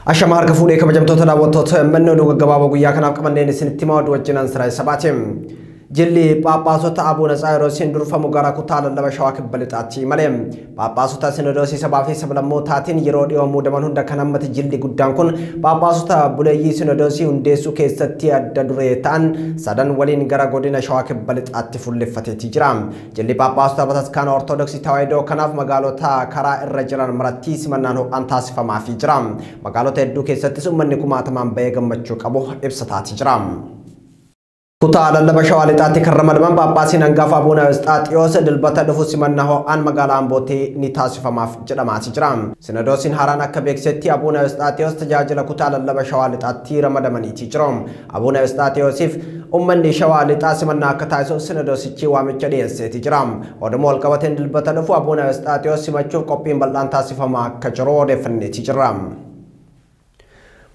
Ashamar Kafune Kamajamtota Watot, Meno Gababo Yakan Kamane Sinitima, Wajinan Srai Sabatim. Jilli Papasota Abuna Cyrus in Durfa Mugara Kutala Lavashak Balitati Malem, Papasota Sinodosi Sabafi Sablamo Tatin, Yerodio Mudamanunda Kanamati Jildi Gudankun, Papasota Buleyi Sinodosi Undesuke Satia Daduretan, Sadan Walin Garagodina Shawak Balit Atiful Fateti Jram, Jilli Papasta Bataskan Orthodox Tawaido Kanaf Magalota Kara Rajaran Maratis Manano Antasifa Mafi Jram, Magalote Duke Satisumanikumataman Begam Machukabo Ipsatati Jram. Kutala Labashawali Tati Karamadan Papasin and Gafa Buna Statios, Delbata de Fusimanaho, and Magalambote, Nitasifamaf, Jedamasi Jram. Senadosin Harana Kabek Seti Abuna Statios, Tajala Kutala Labashawali Tati Ramadamani Tijrom, Abuna Statios if Umandi Shawali Tasimana Kataso, Senadosi Chiwamichadi Seti Jram, or the Mol Kavatin Delbata de Fuabuna Statios, Simachu Copim Balantasifama, Kacharo definitely Jram.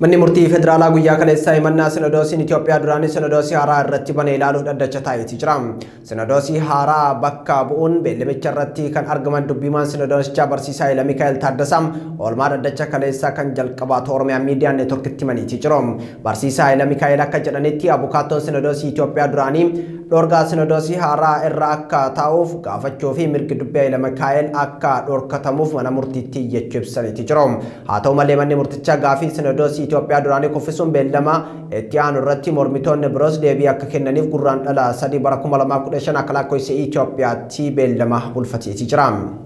Manimurti Federala Guyakale Simon Senadosi in Ethiopia Durani Senadosi Hara Ratibane Lalu at the Chatai Tijram. Senadosi Hara Bakka Bun, Belemicharati can argument to Biman Senados Chabarsisa Mikael Tardasam, Olmar the Chakale Sakan Jalkabatormia Media Network Timani Tijrom, Barsisa Mikaela Kajaneti Abukato Senadosi Ethiopia Durani, Lorga Senadosi Hara Eraka Tauf, Gavachofi Mirkidubela Mikael Akka or Katamuf Manamurti Yechip Sanity Tijrom, Hatomale Manimurticha Gafi Senadosi Ethiopia Durani Confession Beldama, Etian Rati Mormiton Nebros Devia Kakenanif Guran Ala Sadi Barakumala Makudeshan Akalako Ethiopia T Beldama Bulfati Tijram.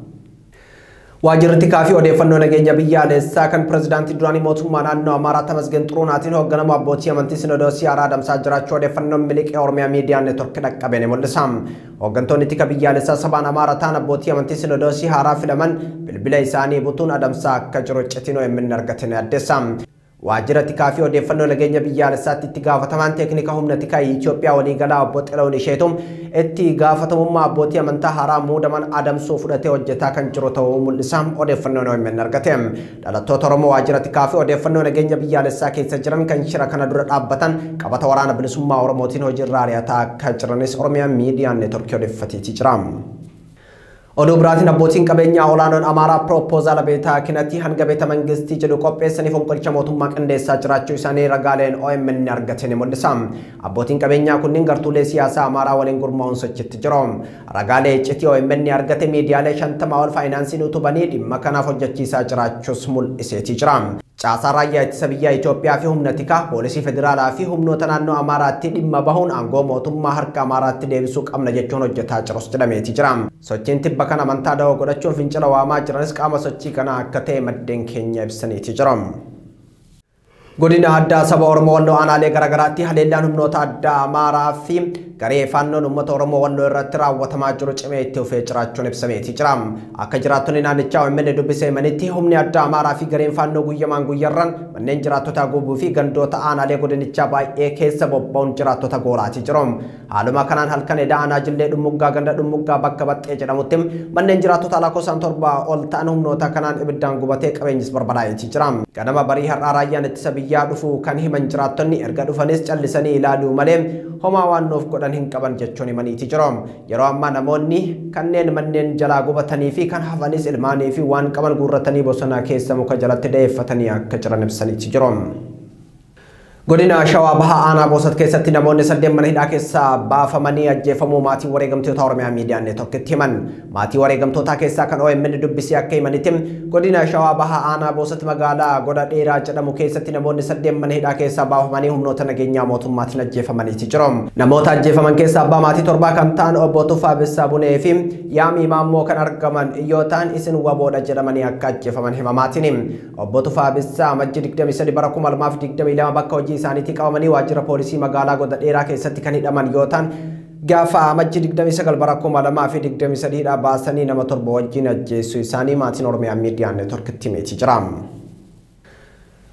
Wajirati Kafi or Defano Naganja Biyale, second President Durani Motumana no Maratamas Gentrunatin Ganama Botiamantisinodosi Adam Sajaracho Defano Milik or Media Network Kabenemodesam, or Gantonitica Biyale Sabana Maratana Botiamantisinodosi Hara Filaman, Bilbila Isani Butun Adam Sak Kajro Chetino and Minarkatina Desam. Wajirati Kafi or Defano Naganja Biyale Sati Gavataman Technica Humnatica Ethiopia or Ligala Botelo Nishetum, Eti Gafatamuma Botiamanta Hara Mudaman Adam Sofurate Jetakan Joroto Mulisam or Defano Menargatem, Dala Totoromo Wajirati Kafi or Defano Naganja Biyale Saki Sajaran can Shirakanadura Abatan, Kavatawarana Belisuma or Motino Jirariata, Kajaranis Ormia Media Network Fatiti Ram. Odubratina boting Cabena Olanon Amara proposal beta Kinati Hangabeta Mangisti Jelukopes and Fonkolchamotumak and the Sachrachu Sane Ragalen Oemen Nargatenemon the Sam. A boting Cabena Kuningar Tulesia Samara Walingurmon Sachet Jerome. Ragale Chetio and Many Argate Media Shantamal financing Utubani, Makana for Jachi Sachrachu Smul Iseti Jram. Chasaraya Sabia Ethiopia Fihum Natika, Policy Federal Fihum Notanano Amara Tidim Mabahun and Gomotum Mahar Kamara Tidevsuk Amnajachono Jetachos Telameti Jram. So Chinti Bakana Mantado, Godacho Vinchalawa Majanas Kamasochikana Kate Madden Kenya Sanity Jram. Godina Hadda Sabormo no Anale Garagarati Haledanum Nota da Mara Fim, Gare Fano Motoromo no Ratra Watamajro to Fetra Chonip Sameti Jram, Akajratonina the Chow Mene to Bise Maniti Humnia Damara figure Fano Guyamangu Yaran, Manenjara Totago Bufi Gandota Ana Legodinica by a case of Bonjara Totagorati Jrom, Alumakanan Halkanedana Jiled Muga Ganda Muga Bakabat Ejanamutim, Manenjara Totalako Santorba, Oltanum Nota Kanan Ebidangubatek Avengers Barbarai Jram, Ganama Bari Harayan at Sabi. Yadufu can him and Jratoni Ergadufanis Chalisani Ladu Malem, Homawan of Kodan Hinkaban Jachoni Mani Tijerom, Yerom Manamoni, Kanen Manen Jalagobatani, can have anis Elmani if you want Kamal Guratani Bosana case Samuka Jalatide Fatania Kacharan Sani Tijerom. Godina Shawa Baha Ana Bosat Kesatina Mones de Manidakesa, Bafamania, Jefamu Mati Waregam to Tormia Media Network Timan, Mati Waregam to Takesakan or Menidu Bisia Kemanitim, Godina Shawa Baha Ana Bosat Magala, Goda Era Chadamuke Satina Mones de Manidakesa, Bafamani Hum Notanagina Motum Matina Jefamani Tijerom, Namota Jefamankesa, Bamati Torbakantan or Botofabis Sabunefim, Yami Mamo Kanarkaman, Yotan is in Waboda Jedamania Kat Jefaman Himamatinim, or Botofabisa, Majidik Demisadi Barakumal Mafdik Demila Bakoji. Sanitika Mani Wajra Policy Magala that Iraq is Satikani Yotan Gafa Majidik Demisakal Barakuma Mafidik Demisadida Basani Namator Bojina Jesu Sani Martin or Media Network Timeti Jram.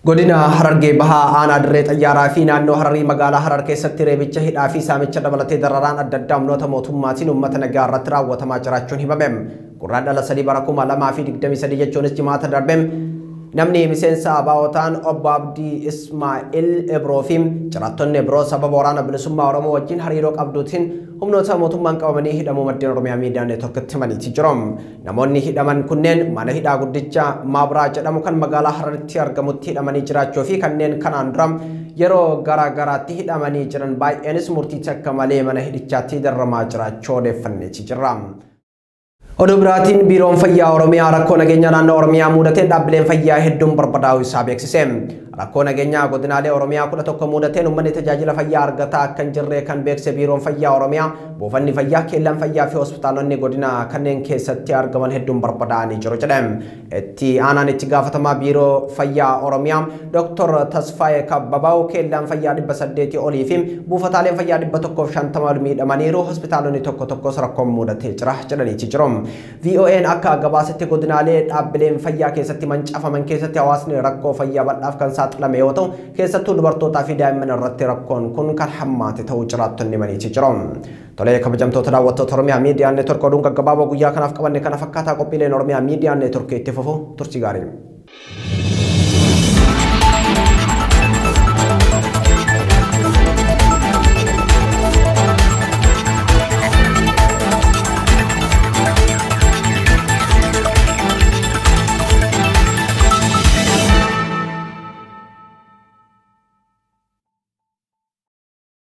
Godina Hararge Baha Ana Dret Yarafina no Harari Magala Hararke Satire Vichahit Afisa Michadabalate Daran at the Dam Notamotum Martin Matanagaratra Watamacharachu Himabem Kuranda La Sadi Barakuma Mafidik Demisadi Jonas Jimata Darbem Namni Misensa Bautan Obabdi Ismail Ebrofim, Charaton Nebro Sababorana Blusuma Romo Jin Harirok Abdutin, humnoota mootummaan qabamanii hidhamuu maddeen Oromiyaa Miidiyaa Neetworkitti himaniiti jiru. Namoonni hidhaman kunneen mana hidhaa guddicha Maabiraa jedhamu kan magaalaa Hararitti argamutti hidhamanii jiraachuu fi kanneen kanaan dura yeroo garaagaraatti hidhamanii jiran baay'eenis murtii takka malee mana hidhichaatti dararamaa jiraachuu odeeffanneeti jirra. Oduu biraatiin biiroon fayyaa Oromiyaa rakkoo nageenyaa naannoo Oromiyaa mudatee dhaabbileen fayyaa hedduun barbadaa'uu isaa beeksise. Rakkoo nageenyaa godinaalee Oromiyaa 11 mudateen uummanni tajaajila fayyaa argataa akka hin jirre kan beeksise biiroon fayyaa Oromiyaa buufanni fayyaa keellaan fayyaa fi hospitaalonni godina kanneen keessatti argaman hedduun barbadaa'anii jiru jedhe. Itti aanaan itti gaafatamaa biiroo fayyaa Oromiyaa Dr. Tasfaayee Kabbabaa'u keellaan fayyaa 800 olii fi buufataaleen fayyaa 150 miidhamaniiru hospitaalonni tokko tokkos rakkoon mudatee jira jedhaniiti jiru. VOA'n akka gabaasetti godinaalee dhaabbileen fayyaa keessatti mancafaman keessatti hawaasni rakkoo fayyaa bal'aaf kan saaxilame yoo ta'u keessattuu dubartootaa fi daa'imman irratti rakkoon kun kan hammaate ta'uu jiraattonni himaniiti jiru. Tolee kabajamtoota daawwattoota Oromiyaa Miidiyaa Neetwork oduun gaggabaaboo guyyaa kanaaf qabanne kana fakkaataa qophiileen Oromiyaa Miidiyaa Neetwork itti fufu turtii gaarii.